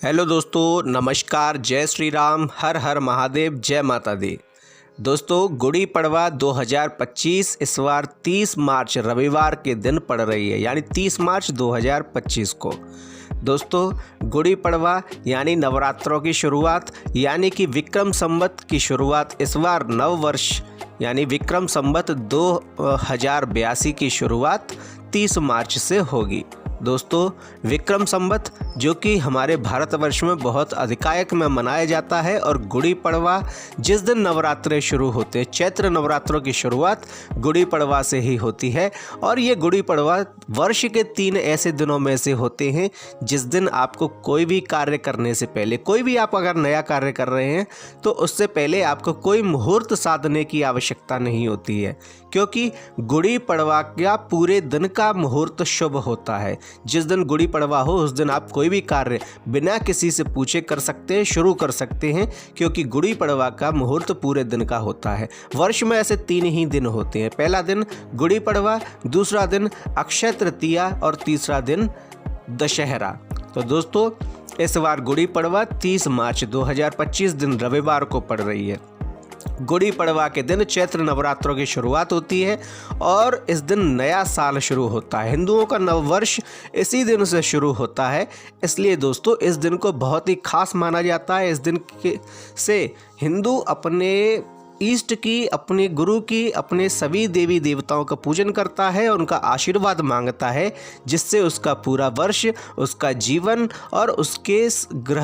Hello दोस्तों, नमस्कार। जय श्री राम, हर हर महादेव, जय माता दी। दोस्तों, गुड़ी पड़वा 2025 इस बार 30 मार्च रविवार के दिन पड़ रही है, यानी 30 मार्च 2025 को। दोस्तों, गुड़ी पड़वा यानी नवरात्रों की शुरुआत, यानी कि विक्रम संवत की शुरुआत। इस बार नव वर्ष यानी विक्रम संवत 2082 की शुरुआत 30 मार्च से होगी। दोस्तों, विक्रम संवत जो कि हमारे भारतवर्ष में बहुत अधिकायक में मनाया जाता है, और गुड़ी पड़वा जिस दिन नवरात्रे शुरू होते हैं, चैत्र नवरात्रों की शुरुआत गुड़ी पड़वा से ही होती है। और ये गुड़ी पड़वा वर्ष के 3 ऐसे दिनों में से होते हैं जिस दिन आपको कोई भी कार्य करने से पहले, कोई भी आप अगर नया कार्य कर रहे हैं तो उससे पहले आपको कोई मुहूर्त साधने की आवश्यकता नहीं होती है, क्योंकि गुड़ी पड़वा का पूरे दिन का मुहूर्त शुभ होता है। जिस दिन गुड़ी पड़वा हो उस दिन आप कोई भी कार्य बिना किसी से पूछे कर सकते हैं, शुरू कर सकते हैं, क्योंकि गुड़ी पड़वा का मुहूर्त पूरे दिन का होता है। वर्ष में ऐसे 3 ही दिन होते हैं। पहला दिन गुड़ी पड़वा, दूसरा दिन अक्षय तृतीया और तीसरा दिन दशहरा। तो दोस्तों, इस बार गुड़ी पड़वा 30 मार्च 2025 दिन रविवार को पड़ रही है। गुड़ी पड़वा के दिन चैत्र नवरात्रों की शुरुआत होती है और इस दिन नया साल शुरू होता है। हिंदुओं का नव वर्ष इसी दिन से शुरू होता है, इसलिए दोस्तों इस दिन को बहुत ही खास माना जाता है। इस दिन से हिंदू अपने इष्ट की, अपने गुरु की, अपने सभी देवी देवताओं का पूजन करता है और उनका आशीर्वाद मांगता है, जिससे उसका पूरा वर्ष, उसका जीवन और उसके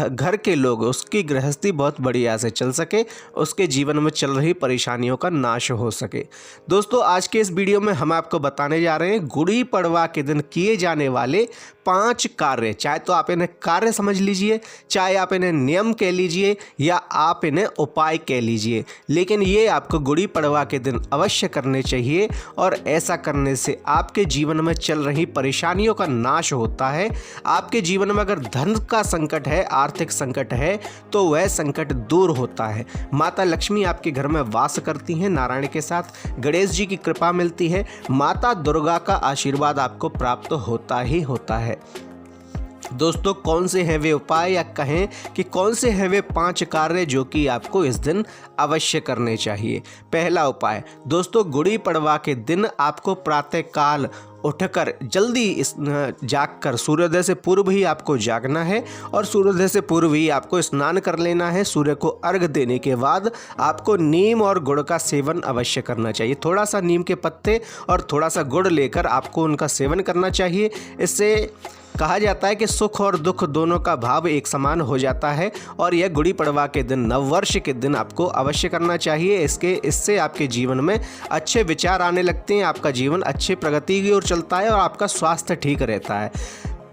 घर के लोग, उसकी गृहस्थी बहुत बढ़िया से चल सके, उसके जीवन में चल रही परेशानियों का नाश हो सके। दोस्तों, आज के इस वीडियो में हम आपको बताने जा रहे हैं गुड़ी पड़वा के दिन किए जाने वाले 5 कार्य। चाहे तो आप इन्हें कार्य समझ लीजिए, चाहे आप इन्हें नियम कह लीजिए, या आप इन्हें उपाय कह लीजिए, लेकिन ये आपको गुड़ी पड़वा के दिन अवश्य करने चाहिए। और ऐसा करने से आपके जीवन में चल रही परेशानियों का नाश होता है। आपके जीवन में अगर धन का संकट है, आर्थिक संकट है, तो वह संकट दूर होता है। माता लक्ष्मी आपके घर में वास करती हैं, नारायण के साथ गणेश जी की कृपा मिलती है, माता दुर्गा का आशीर्वाद आपको प्राप्त होता ही होता है। दोस्तों, कौन से हैं वे उपाय, या कहें कि कौन से हैं वे 5 कार्य जो कि आपको इस दिन अवश्य करने चाहिए। पहला उपाय, दोस्तों, गुड़ी पड़वा के दिन आपको प्रातःकाल उठकर जल्दी जागकर, सूर्योदय से पूर्व ही आपको जागना है और सूर्योदय से पूर्व ही आपको स्नान कर लेना है। सूर्य को अर्घ देने के बाद आपको नीम और गुड़ का सेवन अवश्य करना चाहिए। थोड़ा सा नीम के पत्ते और थोड़ा सा गुड़ लेकर आपको उनका सेवन करना चाहिए। इससे कहा जाता है कि सुख और दुख दोनों का भाव एक समान हो जाता है, और यह गुड़ी पड़वा के दिन, नववर्ष के दिन आपको अवश्य करना चाहिए। इससे आपके जीवन में अच्छे विचार आने लगते हैं, आपका जीवन अच्छी प्रगति की ओर चलता है और आपका स्वास्थ्य ठीक रहता है।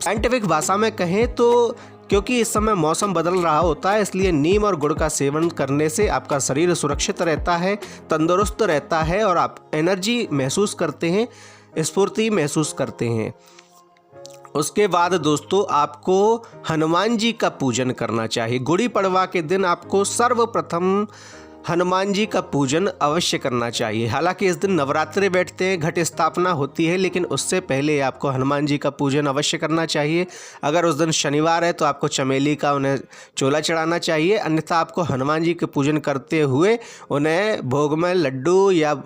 साइंटिफिक भाषा में कहें तो, क्योंकि इस समय मौसम बदल रहा होता है, इसलिए नीम और गुड़ का सेवन करने से आपका शरीर सुरक्षित रहता है, तंदुरुस्त रहता है और आप एनर्जी महसूस करते हैं, स्फूर्ति महसूस करते हैं। उसके बाद दोस्तों, आपको हनुमान जी का पूजन करना चाहिए। गुड़ी पड़वा के दिन आपको सर्वप्रथम हनुमान जी का पूजन अवश्य करना चाहिए। हालांकि इस दिन नवरात्रे बैठते हैं, घट स्थापना होती है, लेकिन उससे पहले आपको हनुमान जी का पूजन अवश्य करना चाहिए। अगर उस दिन शनिवार है तो आपको चमेली का उन्हें चोला चढ़ाना चाहिए, अन्यथा आपको हनुमान जी के पूजन करते हुए उन्हें भोग में लड्डू या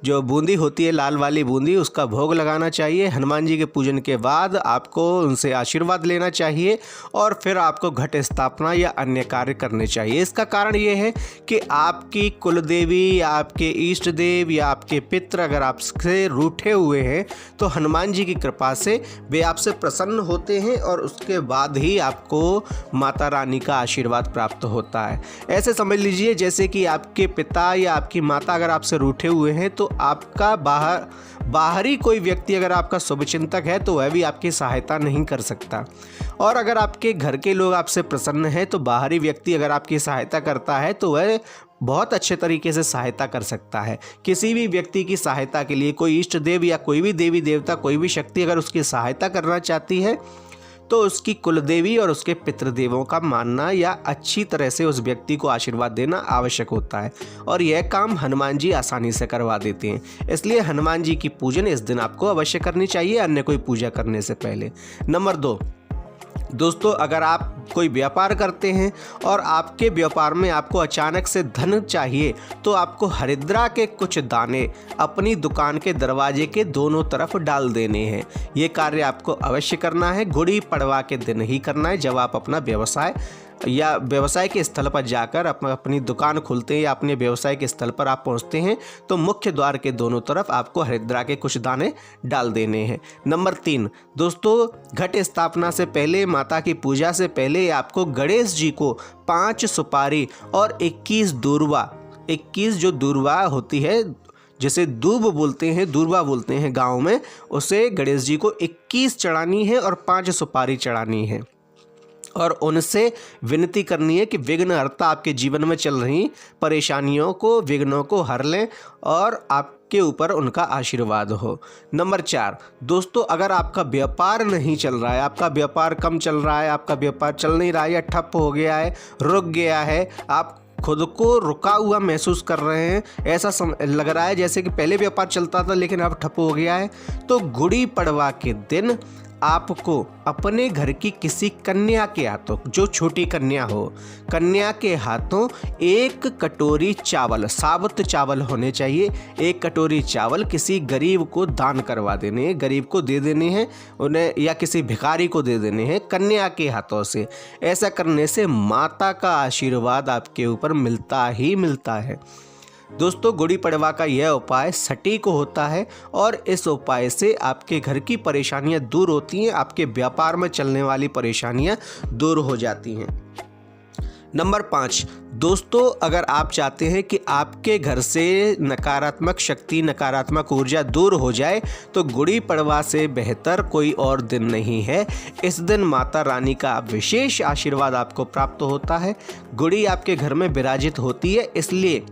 जो बूंदी होती है, लाल वाली बूंदी, उसका भोग लगाना चाहिए। हनुमान जी के पूजन के बाद आपको उनसे आशीर्वाद लेना चाहिए और फिर आपको घट स्थापना या अन्य कार्य करने चाहिए। इसका कारण ये है कि आपकी कुलदेवी या आपके इष्ट देव या आपके पितृ अगर आपसे रूठे हुए हैं तो हनुमान जी की कृपा से वे आपसे प्रसन्न होते हैं और उसके बाद ही आपको माता रानी का आशीर्वाद प्राप्त होता है। ऐसे समझ लीजिए जैसे कि आपके पिता या आपकी माता अगर आपसे रूठे हुए हैं तो आपका बाहरी कोई व्यक्ति अगर आपका शुभचिंतक है तो वह भी आपकी सहायता नहीं कर सकता। और अगर आपके घर के लोग आपसे प्रसन्न हैं तो बाहरी व्यक्ति अगर आपकी सहायता करता है तो वह बहुत अच्छे तरीके से सहायता कर सकता है। किसी भी व्यक्ति की सहायता के लिए कोई इष्ट देव या कोई भी देवी देवता, कोई भी शक्ति अगर उसकी सहायता करना चाहती है तो उसकी कुलदेवी और उसके पितृदेवों का मानना या अच्छी तरह से उस व्यक्ति को आशीर्वाद देना आवश्यक होता है, और यह काम हनुमान जी आसानी से करवा देते हैं। इसलिए हनुमान जी की पूजन इस दिन आपको अवश्य करनी चाहिए, अन्य कोई पूजा करने से पहले। नंबर 2, दोस्तों, अगर आप कोई व्यापार करते हैं और आपके व्यापार में आपको अचानक से धन चाहिए तो आपको हरिद्रा के कुछ दाने अपनी दुकान के दरवाजे के दोनों तरफ डाल देने हैं। ये कार्य आपको अवश्य करना है, गुड़ी पड़वा के दिन ही करना है। जब आप अपना व्यवसाय या व्यवसाय के स्थल पर जाकर अपनी दुकान खोलते हैं या अपने व्यवसाय के स्थल पर आप पहुंचते हैं तो मुख्य द्वार के दोनों तरफ आपको हरिद्रा के कुछ दाने डाल देने हैं। नंबर 3, दोस्तों, घट स्थापना से पहले, माता की पूजा से पहले आपको गणेश जी को 5 सुपारी और 21 दूर्वा, 21 जो दूर्वा होती है जिसे दूब बोलते हैं, दूर्वा बोलते हैं गाँव में, उसे गणेश जी को 21 चढ़ानी है और 5 सुपारी चढ़ानी है और उनसे विनती करनी है कि विघ्नहर्ता आपके जीवन में चल रही परेशानियों को, विघ्नों को हर लें और आपके ऊपर उनका आशीर्वाद हो। नंबर 4, दोस्तों, अगर आपका व्यापार नहीं चल रहा है, आपका व्यापार कम चल रहा है, आपका व्यापार चल नहीं रहा है या ठप हो गया है, रुक गया है, आप खुद को रुका हुआ महसूस कर रहे हैं, ऐसा लग रहा है जैसे कि पहले व्यापार चलता था लेकिन अब ठप हो गया है, तो गुड़ी पड़वा के दिन आपको अपने घर की किसी कन्या के हाथों, जो छोटी कन्या हो, कन्या के हाथों 1 कटोरी चावल, साबुत चावल होने चाहिए, 1 कटोरी चावल किसी गरीब को दान करवा देने हैं, गरीब को दे देने हैं उन्हें, या किसी भिखारी को दे देने हैं कन्या के हाथों से। ऐसा करने से माता का आशीर्वाद आपके ऊपर मिलता ही मिलता है। दोस्तों, गुड़ी पड़वा का यह उपाय सटीक होता है और इस उपाय से आपके घर की परेशानियां दूर होती हैं, आपके व्यापार में चलने वाली परेशानियां दूर हो जाती हैं। नंबर 5, दोस्तों, अगर आप चाहते हैं कि आपके घर से नकारात्मक शक्ति, नकारात्मक ऊर्जा दूर हो जाए तो गुड़ी पड़वा से बेहतर कोई और दिन नहीं है। इस दिन माता रानी का विशेष आशीर्वाद आपको प्राप्त होता है, गुड़ी आपके घर में विराजित होती है। इसलिए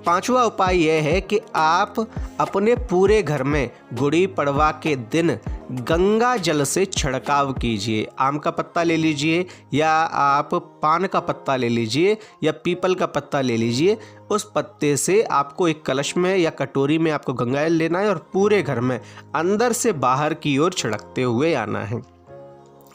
5वां उपाय यह है कि आप अपने पूरे घर में गुड़ी पड़वा के दिन गंगा जल से छिड़काव कीजिए। आम का पत्ता ले लीजिए या आप पान का पत्ता ले लीजिए या पीपल का पत्ता ले लीजिए। उस पत्ते से आपको एक कलश में या कटोरी में आपको गंगा जल लेना है और पूरे घर में अंदर से बाहर की ओर छिड़कते हुए आना है।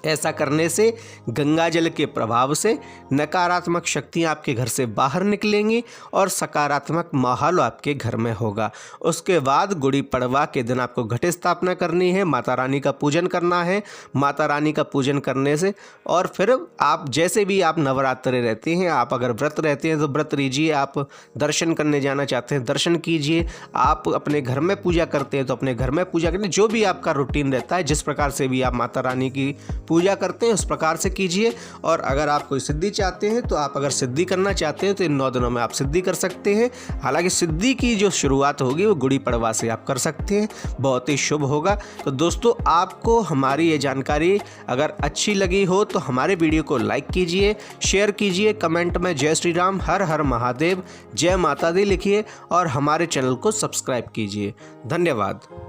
ऐसा करने से गंगा जल के प्रभाव से नकारात्मक शक्तियाँ आपके घर से बाहर निकलेंगी और सकारात्मक माहौल आपके घर में होगा। उसके बाद गुड़ी पड़वा के दिन आपको घट स्थापना करनी है, माता रानी का पूजन करना है। माता रानी का पूजन करने से और फिर आप जैसे भी आप नवरात्रे रहते हैं, आप अगर व्रत रहते हैं तो व्रत लीजिए, आप दर्शन करने जाना चाहते हैं दर्शन कीजिए, आप अपने घर में पूजा करते हैं तो अपने घर में पूजा करिए। जो भी आपका रूटीन रहता है, जिस प्रकार से भी आप माता रानी की पूजा करते हैं उस प्रकार से कीजिए। और अगर आप कोई सिद्धि चाहते हैं तो आप अगर सिद्धि करना चाहते हैं तो इन 9 दिनों में आप सिद्धि कर सकते हैं। हालांकि सिद्धि की जो शुरुआत होगी वो गुड़ी पड़वा से आप कर सकते हैं, बहुत ही शुभ होगा। तो दोस्तों, आपको हमारी ये जानकारी अगर अच्छी लगी हो तो हमारे वीडियो को लाइक कीजिए, शेयर कीजिए, कमेंट में जय श्री राम, हर हर महादेव, जय माता दी लिखिए और हमारे चैनल को सब्सक्राइब कीजिए। धन्यवाद।